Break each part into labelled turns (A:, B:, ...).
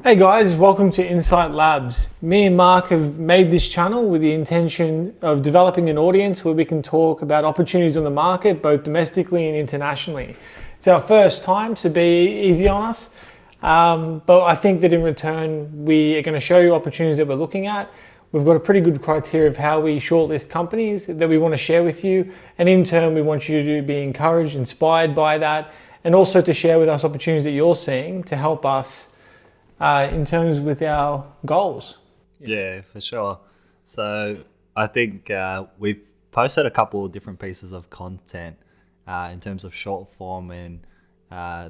A: Hey guys, welcome to Insight Labs. Me and Mark have made this channel with the intention of developing an audience where we can talk about opportunities on the market, both domestically and internationally. It's our first time, so be easy on us. But I think that in return, we are going to show you opportunities that we're looking at. We've got a pretty good criteria of how we shortlist companies that we want to share with you. And in turn, we want you to be encouraged, inspired by that, and also to share with us opportunities that you're seeing to help us in terms with our goals.
B: Yeah, for sure. So I think we've posted a couple of different pieces of content in terms of short form, and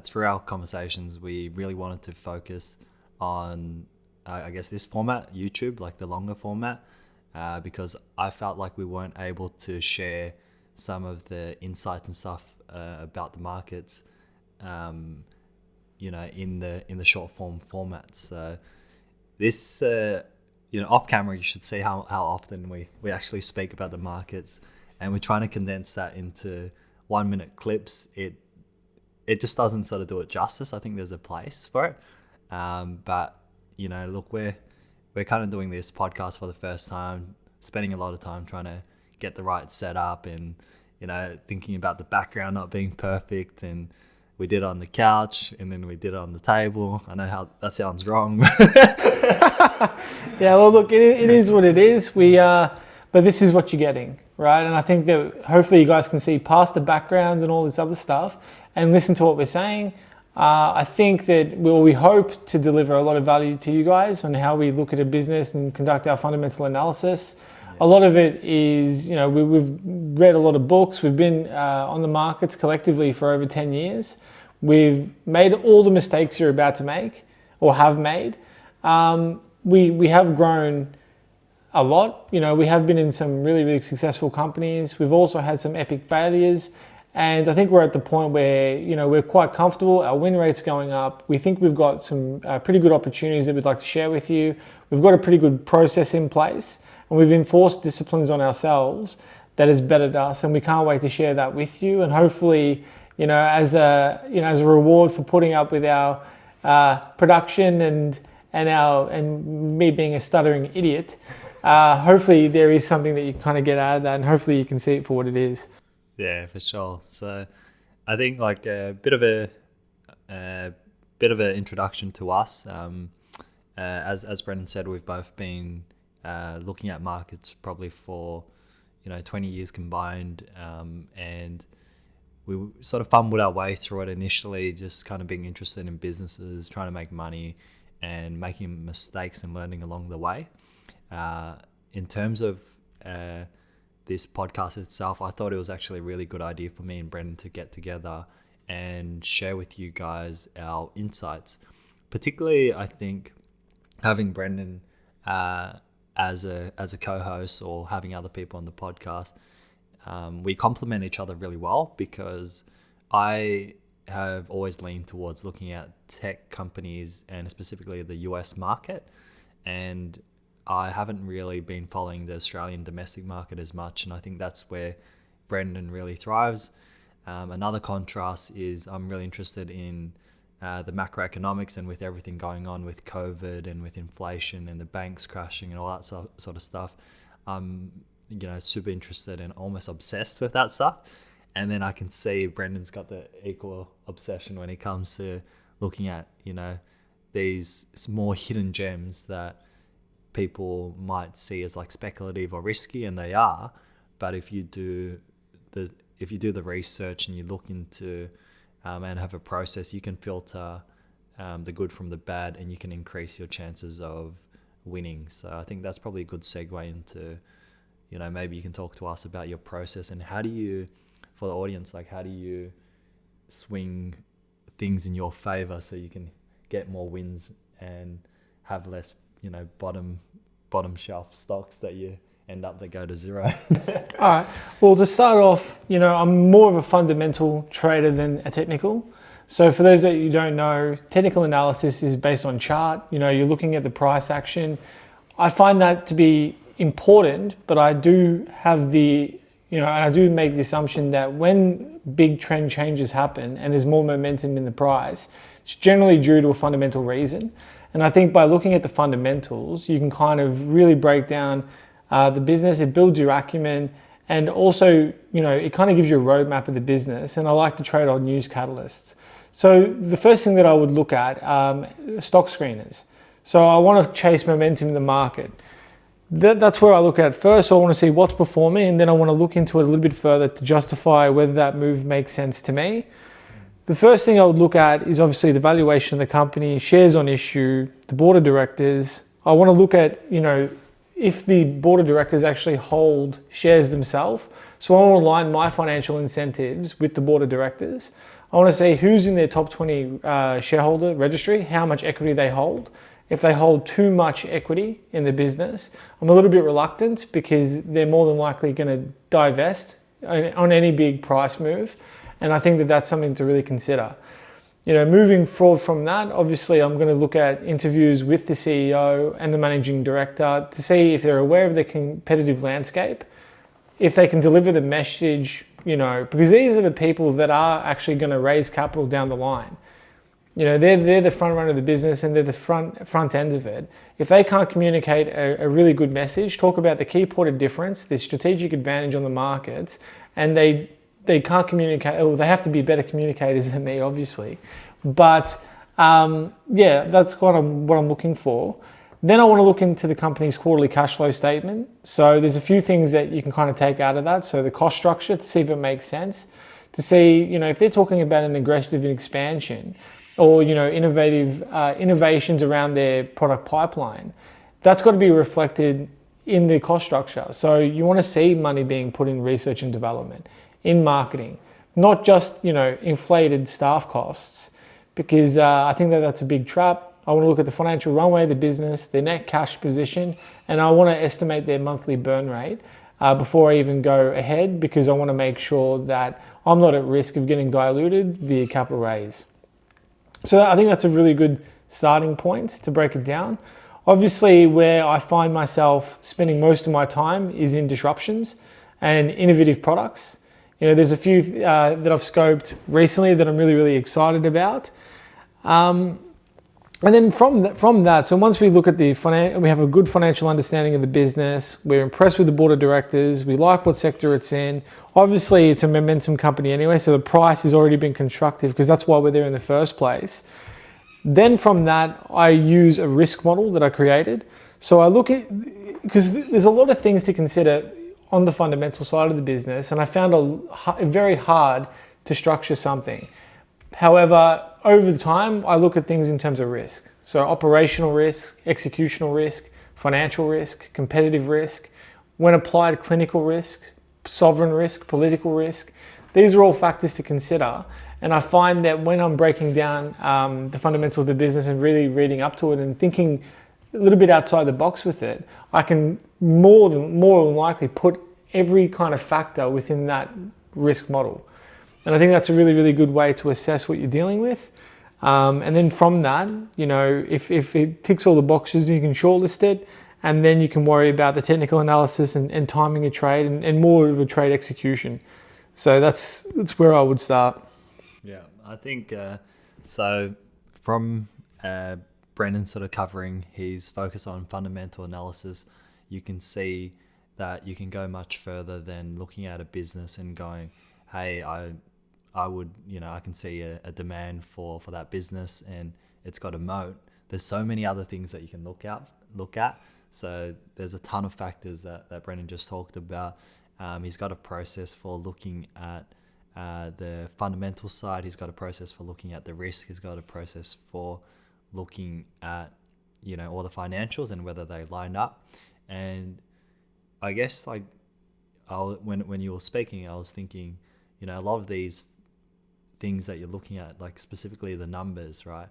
B: through our conversations, we really wanted to focus on, I guess, this format, YouTube, like the longer format, because I felt like we weren't able to share some of the insights and stuff about the markets in the short form format. So this, off camera, you should see how often we actually speak about the markets, and we're trying to condense that into 1 minute clips. It just doesn't sort of do it justice. I think there's a place for it. But look, we're kind of doing this podcast for the first time, spending a lot of time trying to get the right setup and, thinking about the background not being perfect, and we did it on the couch, and then we did it on the table. I know how that sounds wrong.
A: Yeah, well, look, it is what it is. But this is what you're getting, right? And I think that hopefully you guys can see past the background and all this other stuff and listen to what we're saying. I think that we hope to deliver a lot of value to you guys on how we look at a business and conduct our fundamental analysis. A lot of it is, we've read a lot of books. We've been on the markets collectively for over 10 years. We've made all the mistakes you're about to make or have made. We have grown a lot. We have been in some really, really successful companies. We've also had some epic failures. And I think we're at the point where, we're quite comfortable. Our win rate's going up. We think we've got some pretty good opportunities that we'd like to share with you. We've got a pretty good process in place. And we've enforced disciplines on ourselves that has bettered us, and we can't wait to share that with you. And hopefully, as a reward for putting up with our production and me being a stuttering idiot, hopefully there is something that you kind of get out of that, and hopefully you can see it for what it is.
B: Yeah, for sure. So I think like a bit of an introduction to us. As Brendan said, we've both been looking at markets probably for 20 years combined, and we sort of fumbled our way through it initially, just kind of being interested in businesses, trying to make money and making mistakes and learning along the way. In terms of this podcast itself, I thought it was actually a really good idea for me and Brendan to get together and share with you guys our insights. Particularly, I think having Brendan as a co-host or having other people on the podcast, we complement each other really well, because I have always leaned towards looking at tech companies and specifically the US market, and I haven't really been following the Australian domestic market as much, and I think that's where Brendan really thrives. Another contrast is I'm really interested in the macroeconomics, and with everything going on with COVID and with inflation and the banks crashing and all that sort of stuff, I'm super interested and almost obsessed with that stuff. And then I can see Brendan's got the equal obsession when it comes to looking at these more hidden gems that people might see as like speculative or risky, and they are. But if you do the research and you look into and have a process, you can filter the good from the bad, and you can increase your chances of winning. So I think that's probably a good segue into, maybe you can talk to us about your process, and how do you, for the audience, like how do you swing things in your favor so you can get more wins and have less, bottom shelf stocks that you end up that go to zero.
A: All right. Well, to start off, I'm more of a fundamental trader than a technical. So for those that you don't know, technical analysis is based on chart. You're looking at the price action. I find that to be important, but I do have and I do make the assumption that when big trend changes happen and there's more momentum in the price, it's generally due to a fundamental reason. And I think by looking at the fundamentals, you can kind of really break down the business. It builds your acumen, and also, it kind of gives you a roadmap of the business. And I like to trade on news catalysts. So the first thing that I would look at, stock screeners. So I want to chase momentum in the market. That's where I look at first. So I want to see what's performing, and then I want to look into it a little bit further to justify whether that move makes sense to me. The first thing I would look at is obviously the valuation of the company, shares on issue, the board of directors. I want to look at, if the board of directors actually hold shares themselves. So I want to align my financial incentives with the board of directors. I want to see who's in their top 20 shareholder registry, how much equity they hold. If they hold too much equity in the business, I'm a little bit reluctant because they're more than likely going to divest on any big price move. And I think that that's something to really consider. Moving forward from that, obviously I'm going to look at interviews with the CEO and the managing director to see if they're aware of the competitive landscape, if they can deliver the message, because these are the people that are actually going to raise capital down the line. They're the front runner of the business, and they're the front end of it. If they can't communicate a really good message, talk about the key point of difference, the strategic advantage on the markets, and they can't communicate, or they have to be better communicators than me, obviously. But that's what I'm looking for. Then I want to look into the company's quarterly cash flow statement. So there's a few things that you can kind of take out of that. So the cost structure, to see if it makes sense, to see, if they're talking about an aggressive expansion, or innovations around their product pipeline, that's got to be reflected in the cost structure. So you want to see money being put in research and development, in marketing, not just inflated staff costs, because I think that's a big trap. I want to look at the financial runway of the business, their net cash position, and I want to estimate their monthly burn rate before I even go ahead, because I want to make sure that I'm not at risk of getting diluted via capital raise. So I think that's a really good starting point to break it down. Obviously, where I find myself spending most of my time is in disruptions and innovative products. There's a few that I've scoped recently that I'm really, really excited about. And then from that, so once we look at we have a good financial understanding of the business, we're impressed with the board of directors, we like what sector it's in. Obviously, it's a momentum company anyway, so the price has already been constructive because that's why we're there in the first place. Then from that, I use a risk model that I created. So I look at, because there's a lot of things to consider on the fundamental side of the business, and I found it very hard to structure something. However, over the time, I look at things in terms of risk. So operational risk, executional risk, financial risk, competitive risk, when applied clinical risk, sovereign risk, political risk. These are all factors to consider. And I find that when I'm breaking down the fundamentals of the business and really reading up to it and thinking a little bit outside the box with it, I can more than likely put every kind of factor within that risk model. And I think that's a really, really good way to assess what you're dealing with. And then from that, if it ticks all the boxes, you can shortlist it, and then you can worry about the technical analysis and timing a trade and more of a trade execution. So that's where I would start.
B: Yeah, I think so. From Brendan sort of covering his focus on fundamental analysis, you can see that you can go much further than looking at a business and going, hey, I would, I can see a demand for that business and it's got a moat. There's so many other things that you can look at. So there's a ton of factors that Brendan just talked about. He's got a process for looking at the fundamental side. He's got a process for looking at the risk. He's got a process for looking at, all the financials and whether they line up. And I guess when you were speaking, I was thinking, a lot of these things that you're looking at, like specifically the numbers, right?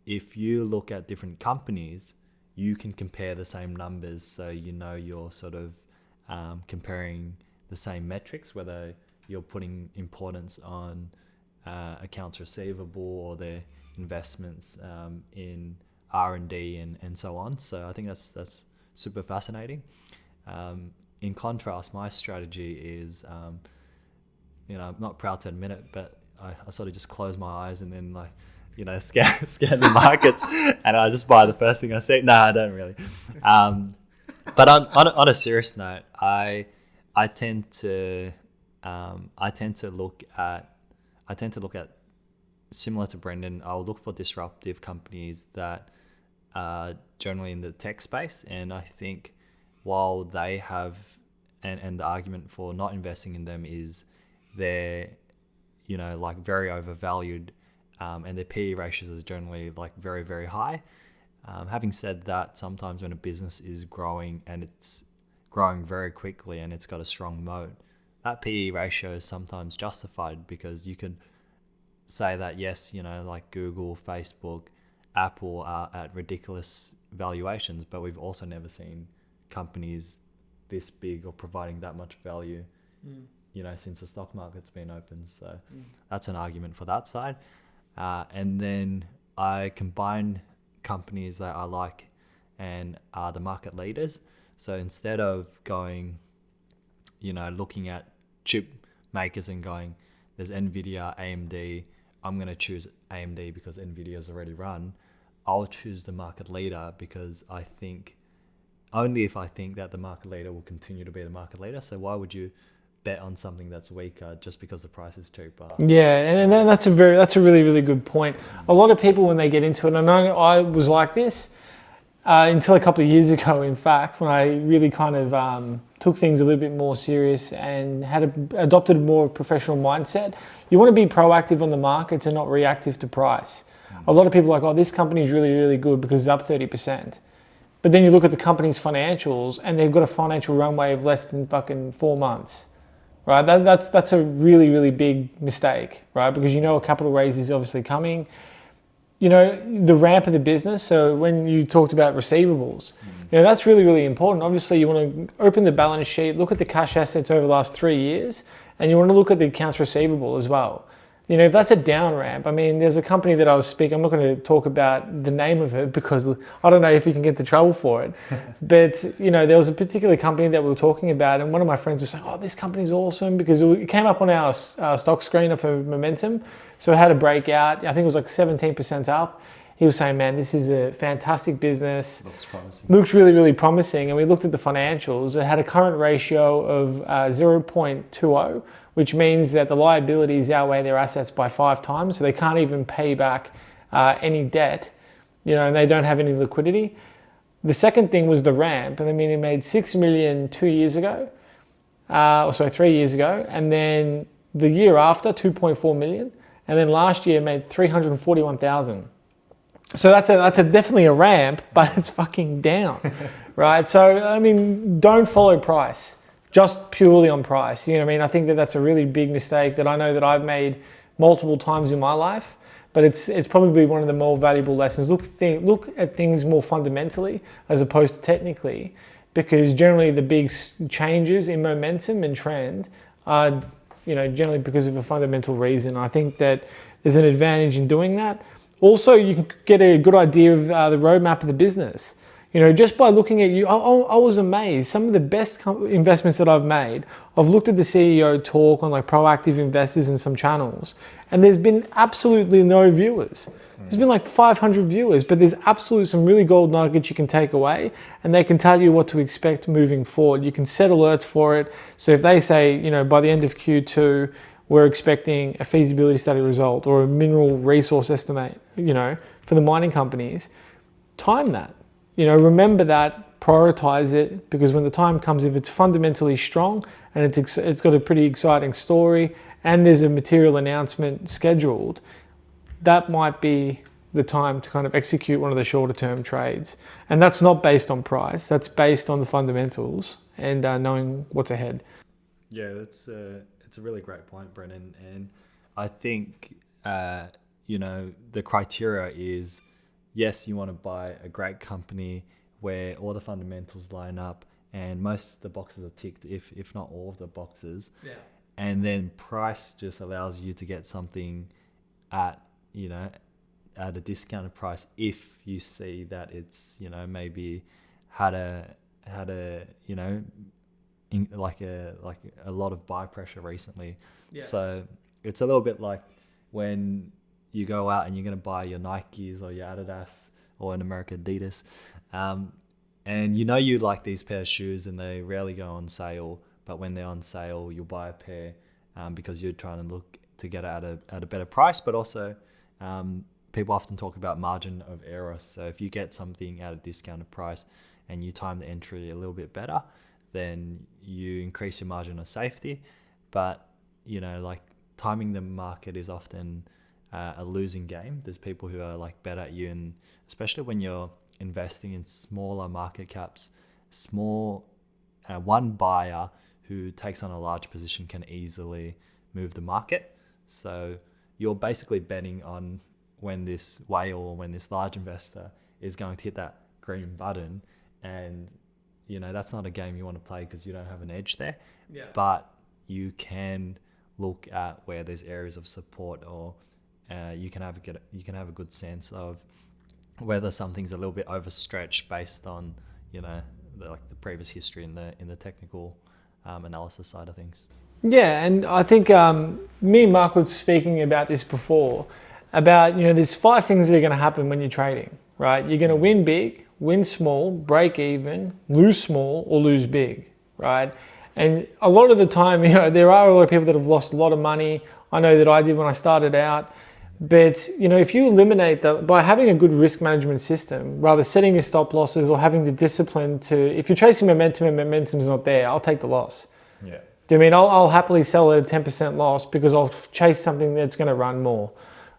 B: If you look at different companies, you can compare the same numbers. So, you're sort of comparing the same metrics, whether you're putting importance on accounts receivable or their investments in R&D and so on. So I think that's super fascinating. In contrast, my strategy is, I'm not proud to admit it, but I sort of just close my eyes and then scan the markets, and I just buy the first thing I see. No, I don't really. But on a serious note, I tend to look at similar to Brendan. I'll look for disruptive companies that are generally in the tech space, and I think while they have and the argument for not investing in them is they're like very overvalued, and their PE ratios is generally like very, very high. Having said that, sometimes when a business is growing and it's growing very quickly and it's got a strong moat, that PE ratio is sometimes justified, because you can say that yes, like Google, Facebook, Apple are at ridiculous valuations, but we've also never seen companies this big or providing that much value, since the stock market's been open. So that's an argument for that side. And then I combine companies that I like and are the market leaders. So instead of going, looking at chip makers and going, there's NVIDIA, AMD, I'm going to choose AMD because NVIDIA's already run. I'll choose the market leader because only if I think that the market leader will continue to be the market leader. So why would you bet on something that's weaker just because the price is cheaper?
A: Yeah, and that's a really, really good point. A lot of people, when they get into it, and I know I was like this until a couple of years ago, in fact, when I really kind of took things a little bit more serious and adopted a more professional mindset. You want to be proactive on the markets and not reactive to price. A lot of people are like, oh, this company is really, really good because it's up 30%. But then you look at the company's financials and they've got a financial runway of less than fucking 4 months, right? That's a really, really big mistake, right? Because a capital raise is obviously coming. The ramp of the business. So when you talked about receivables, that's really, really important. Obviously, you want to open the balance sheet, look at the cash assets over the last 3 years, and you want to look at the accounts receivable as well. If that's a down ramp, there's a company that I was speaking, I'm not going to talk about the name of it because I don't know if you can get into trouble for it. But, there was a particular company that we were talking about, and one of my friends was saying, oh, this company's awesome, because it came up on our stock screener for momentum. So it had a breakout. I think it was like 17% up. He was saying, man, this is a fantastic business.
B: Looks promising.
A: Looks really, really promising. And we looked at the financials. It had a current ratio of 0.20, which means that the liabilities outweigh their assets by 5 times. So they can't even pay back any debt, and they don't have any liquidity. The second thing was the ramp. And it made 6 million 2 years ago, 3 years ago. And then the year after, 2.4 million. And then last year made 341,000. So that's definitely a ramp, but it's fucking down, right? So, don't follow price, just purely on price. I think that's a really big mistake that I know that I've made multiple times in my life, but it's probably one of the more valuable lessons. Look at things more fundamentally as opposed to technically, because generally the big changes in momentum and trend are, generally because of a fundamental reason. I think that there's an advantage in doing that. Also, you can get a good idea of the roadmap of the business. Just by looking at you, I was amazed. Some of the best investments that I've made, I've looked at the CEO talk on like proactive investors and some channels, and there's been absolutely no viewers. There's been like 500 viewers, but there's absolutely some really gold nuggets you can take away, and they can tell you what to expect moving forward. You can set alerts for it. So if they say, by the end of Q2, we're expecting a feasibility study result or a mineral resource estimate, for the mining companies, time that. Remember that, prioritize it, because when the time comes, if it's fundamentally strong and it's got a pretty exciting story and there's a material announcement scheduled, that might be the time to kind of execute one of the shorter term trades. And that's not based on price, that's based on the fundamentals and knowing what's ahead.
B: Yeah, it's a really great point, Brennan. And I think, the criteria is, yes, you want to buy a great company where all the fundamentals line up and most of the boxes are ticked, if not all of the boxes.
A: Yeah.
B: And then price just allows you to get something at a discounted price if you see that it's, maybe had a lot of buy pressure recently. Yeah. So it's a little bit like when you go out and you're going to buy your Nikes or your Adidas, or in America, Adidas. And you know you like these pair of shoes and they rarely go on sale, but when they're on sale, you'll buy a pair because you're trying to look to get it at a better price. But also, people often talk about margin of error. So if you get something at a discounted price and you time the entry a little bit better, then you increase your margin of safety. But, you know, like timing the market is often a losing game. There's people who are like better at you, and especially when you're investing in smaller market caps, one buyer who takes on a large position can easily move the market. So you're basically betting on when this whale or when this large investor is going to hit that green button, and you know that's not a game you want to play because you don't have an edge there.
A: Yeah.
B: But you can look at where there's areas of support, or you can have a good sense of whether something's a little bit overstretched based on, you know, the previous history in the technical analysis side of things.
A: Yeah, and I think me and Mark were speaking about this before, about, you know, there's 5 things that are going to happen when you're trading, right? You're going to win big, win small, break even, lose small, or lose big, right? And a lot of the time, you know, there are a lot of people that have lost a lot of money. I know that I did when I started out. But, you know, if you eliminate that by having a good risk management system, rather setting your stop losses or having the discipline to, if you're chasing momentum and momentum's not there, I'll take the loss.
B: Yeah.
A: Do you mean I'll happily sell at a 10% loss because I'll chase something that's going to run more,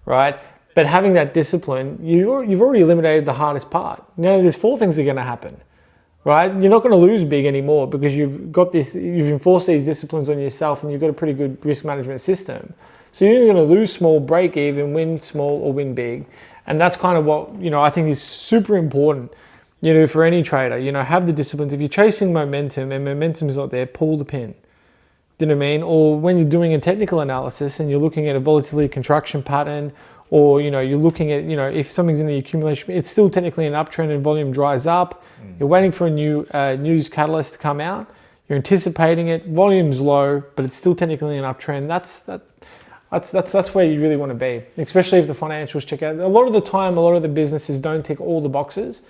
A: right? But having that discipline, you've already eliminated the hardest part. Now there's 4 things that are going to happen, right? You're not going to lose big anymore because you've enforced these disciplines on yourself and you've got a pretty good risk management system. So you're either going to lose small, break even, win small, or win big. And that's kind of what, you know, I think is super important, you know, for any trader. You know, have the disciplines. If you're chasing momentum and momentum is not there, pull the pin. Do you know what I mean? Or when you're doing a technical analysis and you're looking at a volatility contraction pattern, or, you know, you're looking at, you know, if something's in the accumulation, it's still technically an uptrend and volume dries up. You're waiting for a new news catalyst to come out. You're anticipating it. Volume's low, but it's still technically an uptrend. That's where you really want to be, especially if the financials check out. A lot of the time, a lot of the businesses don't tick all the boxes.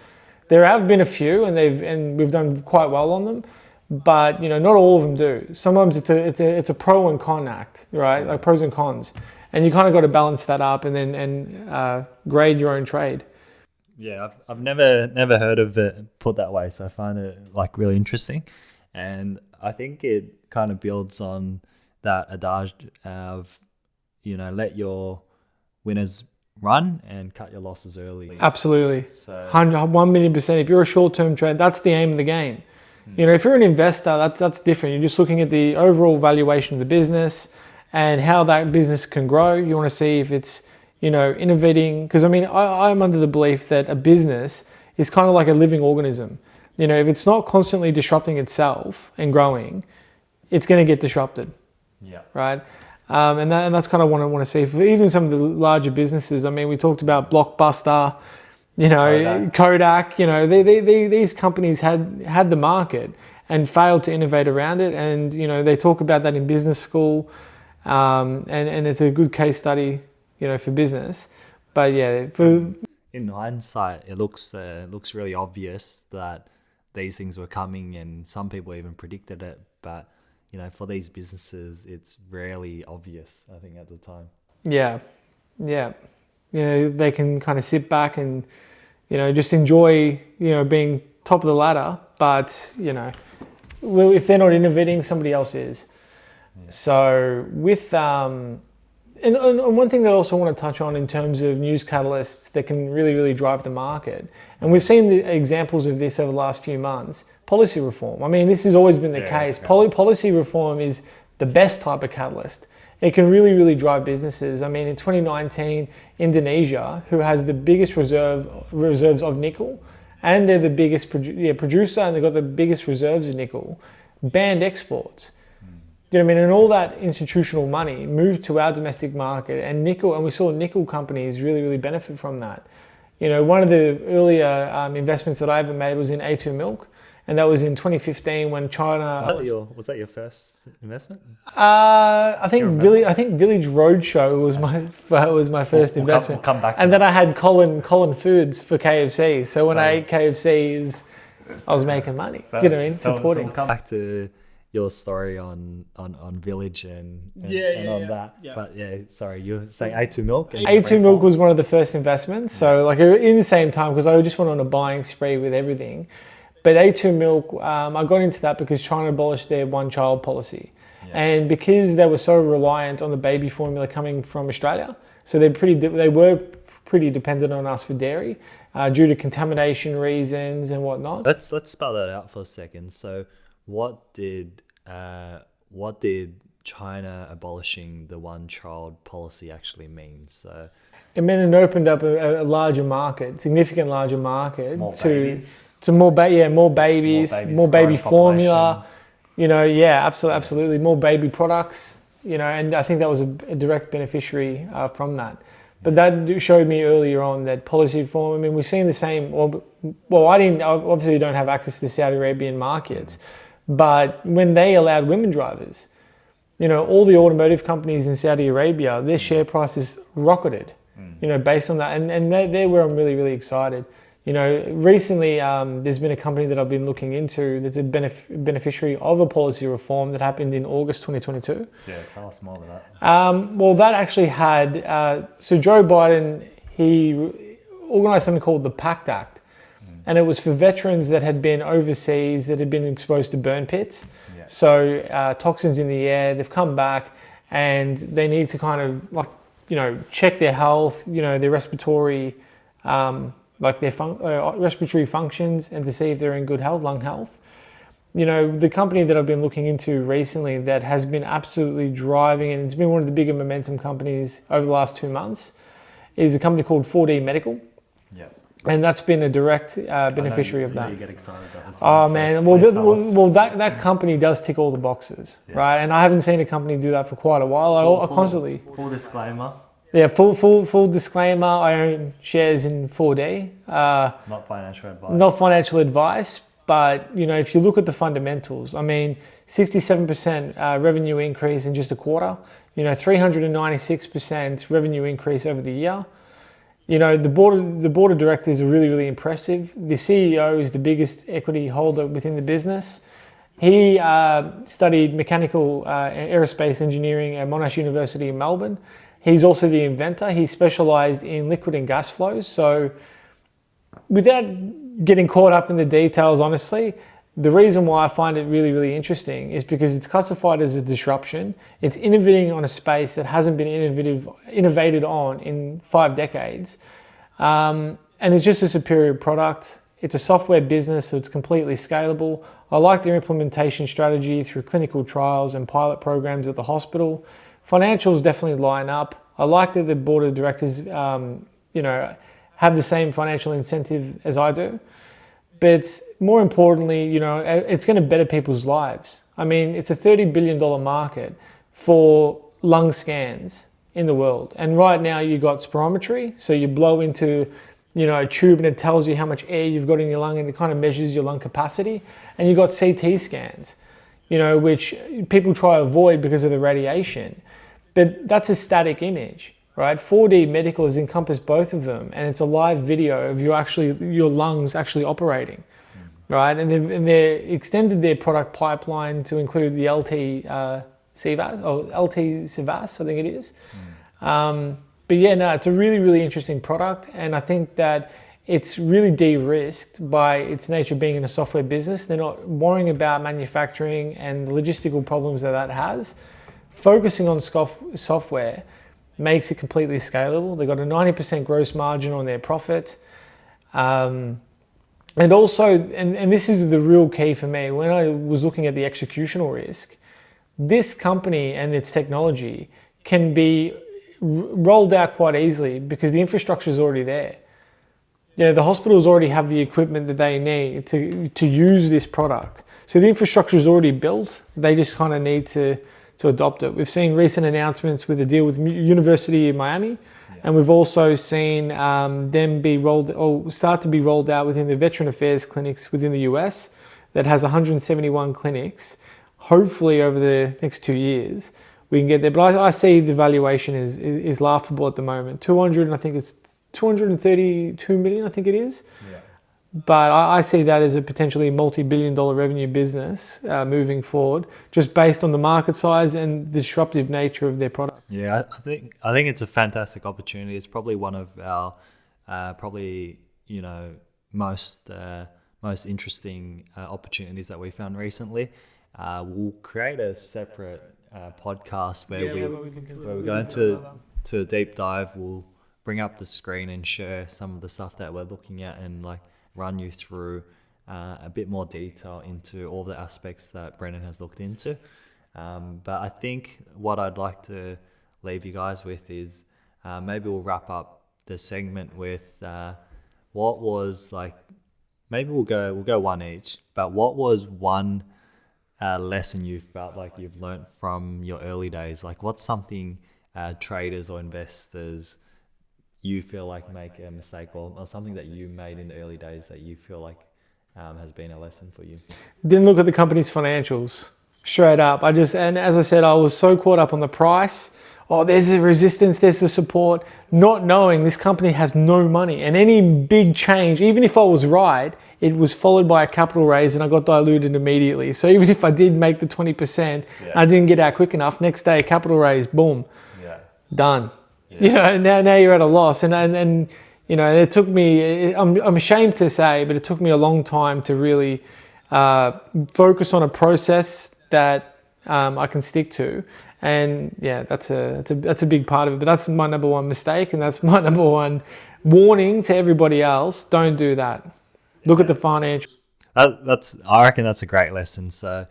A: There have been a few, and we've done quite well on them, but you know, not all of them do. Sometimes it's a pro and con act, right? Like pros and cons, and you kind of got to balance that up and then grade your own trade.
B: Yeah, I've never heard of it put that way, so I find it like really interesting, and I think it kind of builds on that adage of, you know, let your winners run and cut your losses early.
A: Absolutely.
B: So
A: 1 million %. If you're a short-term trader, that's the aim of the game. You know, if you're an investor, that's different. You're just looking at the overall valuation of the business and how that business can grow. You want to see if it's, you know, innovating. Because I mean, I'm under the belief that a business is kind of like a living organism. You know, if it's not constantly disrupting itself and growing, it's going to get disrupted.
B: Yeah.
A: Right. And that's kind of what I want to see for even some of the larger businesses. I mean, we talked about Blockbuster, you know, Kodak, you know, these companies had the market and failed to innovate around it. And, you know, they talk about that in business school, and it's a good case study, you know, for business. But yeah,
B: in hindsight, it looks really obvious that these things were coming, and some people even predicted it. But you know, for these businesses, it's rarely obvious, I think, at the time.
A: Yeah. You know, they can kind of sit back and, you know, just enjoy, you know, being top of the ladder. But, you know, well, if they're not innovating, somebody else is. Yeah. So with, and one thing that I also want to touch on in terms of news catalysts that can really, really drive the market, and we've seen the examples of this over the last few months, policy reform. I mean, this has always been the case. Policy reform is the best type of catalyst. It can really, really drive businesses. I mean, in 2019, Indonesia, who has the biggest reserves of nickel, and they're the biggest producer, and they've got the biggest reserves of nickel, banned exports. Do you know what I mean? And all that institutional money moved to our domestic market, and we saw nickel companies really, really benefit from that. You know, one of the earlier investments that I ever made was in A2 Milk, and that was in 2015 when China.
B: Was that your first investment?
A: I think Village Roadshow was my first investment.
B: We'll come back to
A: and
B: that.
A: then I had Colin Foods for KFC. So when I ate KFCs, I was making money. Do you know what I mean? Supporting.
B: So we'll come back to your story on Village and on that.
A: Yeah.
B: But yeah, sorry, you were saying A2 Milk.
A: A2 Milk was one of the first investments. So like in the same time, because I just went on a buying spree with everything. But A2 Milk, I got into that because China abolished their one-child policy. Yeah. And because they were so reliant on the baby formula coming from Australia, so they were pretty dependent on us for dairy due to contamination reasons and whatnot.
B: Let's spell that out for a second. So what did China abolishing the one-child policy actually mean? So
A: it meant it opened up a larger market, significant larger market to more babies, more baby formula, absolutely more baby products, and I think that was a direct beneficiary from that. But that showed me earlier on that policy reform. I mean, we've seen the same. Well, I obviously don't have access to the Saudi Arabian markets, but when they allowed women drivers, all the automotive companies in Saudi Arabia, their share prices rocketed, based on that, and they're where I'm really, really excited. Recently there's been a company that I've been looking into that's a beneficiary of a policy reform that happened in August 2022.
B: Yeah, tell us more about that.
A: Well, that actually had, so Joe Biden, he organized something called the PACT Act. And it was for veterans that had been overseas, that had been exposed to burn pits. Yeah. So toxins in the air, they've come back and they need to kind of check their health, their respiratory, respiratory functions, and to see if they're in good health, lung health. The company that I've been looking into recently that has been absolutely driving, and it's been one of the bigger momentum companies over the last 2 months, is a company called 4D Medical. Yeah. And that's been a direct beneficiary of that.
B: You get excited, doesn't it?
A: Oh man, well that company does tick all the boxes, right? And I haven't seen a company do that for quite a while. I constantly.
B: Full disclaimer.
A: Yeah, full disclaimer. I own shares in 4D.
B: Not financial advice.
A: Not financial advice, but if you look at the fundamentals, I mean, 67% revenue increase in just a quarter. 396% revenue increase over the year. The board of directors are really, really impressive. The CEO is the biggest equity holder within the business. He studied mechanical aerospace engineering at Monash University in Melbourne. He's also the inventor. He specialized in liquid and gas flows. So without getting caught up in the details, honestly, the reason why I find it really, really interesting is because it's classified as a disruption. It's innovating on a space that hasn't been innovated on in 5 decades. And it's just a superior product. It's a software business, so it's completely scalable. I like their implementation strategy through clinical trials and pilot programs at the hospital. Financials definitely line up. I like that the board of directors, have the same financial incentive as I do. But more importantly, it's going to better people's lives. I mean, it's a $30 billion market for lung scans in the world. And right now you've got spirometry. So you blow into, a tube and it tells you how much air you've got in your lung and it kind of measures your lung capacity. And you've got CT scans, which people try to avoid because of the radiation. But that's a static image, right? 4D Medical has encompassed both of them, and it's a live video of your lungs actually operating, right? And they extended their product pipeline to include the LT CVAS, or LT CVAS, I think it is. But yeah, no, it's a really, really interesting product, and I think that it's really de-risked by its nature being in a software business. They're not worrying about manufacturing and the logistical problems that has. Focusing on software makes it completely scalable. They've got a 90% gross margin on their profit. And also, and this is the real key for me, when I was looking at the executional risk, this company and its technology can be rolled out quite easily because the infrastructure is already there. The hospitals already have the equipment that they need to use this product. So the infrastructure is already built. They just kind of need to adopt it. We've seen recent announcements with a deal with University of Miami, and we've also seen them start to be rolled out within the Veteran Affairs clinics within the US. that has 171 clinics. Hopefully over the next 2 years, we can get there. But I see the valuation is laughable at the moment. 200, I think it's 232 million, I think it is.
B: Yeah.
A: But I see that as a potentially multi-billion-dollar revenue business moving forward, just based on the market size and the disruptive nature of their products.
B: Yeah, I think it's a fantastic opportunity. It's probably one of our most interesting opportunities that we found recently. We'll create a separate podcast where we go into a deep dive. We'll bring up the screen and share some of the stuff that we're looking at and like run you through a bit more detail into all the aspects that Brendan has looked into. But I think what I'd like to leave you guys with is maybe we'll wrap up the segment with what was like, maybe we'll go one each, but what was one lesson you felt like you've learned from your early days? Like what's something traders or investors you feel like make a mistake or something that you made in the early days that you feel like has been a lesson for you?
A: Didn't look at the company's financials straight up. And as I said, I was so caught up on the price. Oh, there's the resistance, there's the support, not knowing this company has no money. And any big change, even if I was right, it was followed by a capital raise and I got diluted immediately. So even if I did make the 20%, I didn't get out quick enough, next day, capital raise, boom, done. Yeah. Now you're at a loss. And it took me, I'm ashamed to say, but it took me a long time to really focus on a process that I can stick to. And yeah, that's a big part of it. But that's my number one mistake, and that's my number one warning to everybody else. Don't do that. Look at the financials.
B: I reckon that's a great lesson. So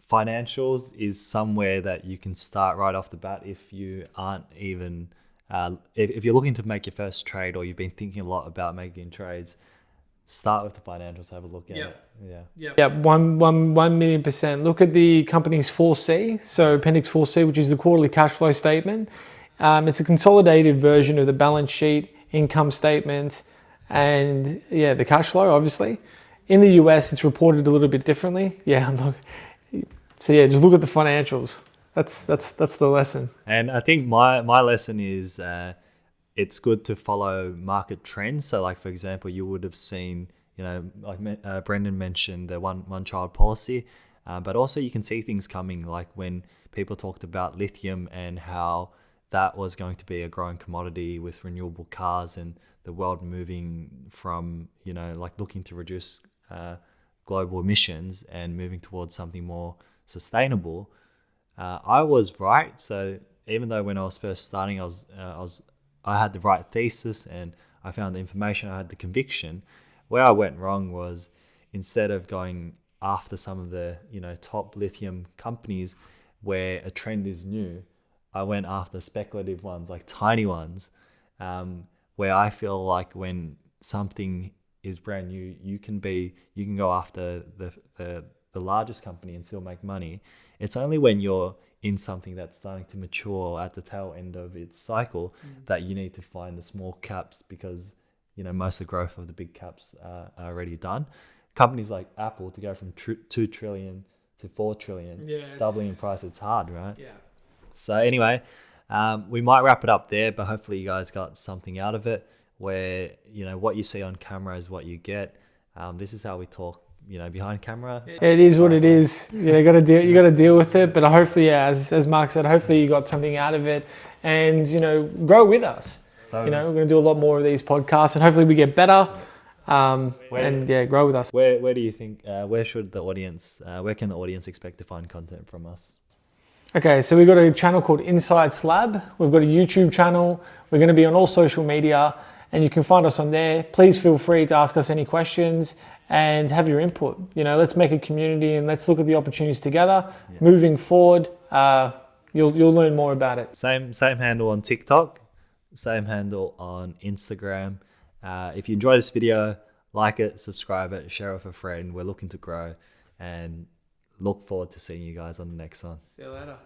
B: financials is somewhere that you can start right off the bat if you aren't even if you're looking to make your first trade or you've been thinking a lot about making trades. Start with the financials, have a look at it.
A: Yeah, 1 million%. Look at the company's 4C, so Appendix 4C, which is the quarterly cash flow statement. It's a consolidated version of the balance sheet, income statement, and the cash flow, obviously. In the US, it's reported a little bit differently. Just look at the financials. That's the lesson.
B: And I think my lesson is it's good to follow market trends. So like, for example, you would have seen, like Brendan mentioned the one child policy, but also you can see things coming, like when people talked about lithium and how that was going to be a growing commodity with renewable cars and the world moving from, like looking to reduce global emissions and moving towards something more sustainable. I was right. So even though when I was first starting, I had the right thesis and I found the information, I had the conviction. Where I went wrong was instead of going after some of the top lithium companies where a trend is new, I went after speculative ones, like tiny ones, where I feel like when something is brand new, you can go after the largest company and still make money. It's only when you're in something that's starting to mature at the tail end of its cycle that you need to find the small caps, because most of the growth of the big caps are already done. Companies like Apple, to go from 2 trillion to 4 trillion, doubling in price, it's hard, right? Yeah. So anyway, we might wrap it up there, but hopefully you guys got something out of it, where what you see on camera is what you get. This is how we talk behind camera.
A: It is what it is. You got to deal with it. But hopefully, as Mark said, hopefully you got something out of it, and grow with us. So, we're going to do a lot more of these podcasts, and hopefully we get better. Grow with us.
B: Where do you think? Where can the audience expect to find content from us?
A: Okay, so we've got a channel called Inside Slab. We've got a YouTube channel. We're going to be on all social media, and you can find us on there. Please feel free to ask us any questions and have your input. Let's make a community and let's look at the opportunities together. Yeah. Moving forward, you'll learn more about it.
B: Same handle on TikTok, same handle on Instagram. If you enjoy this video, like it, subscribe it, share it with a friend. We're looking to grow and look forward to seeing you guys on the next one.
A: See you later.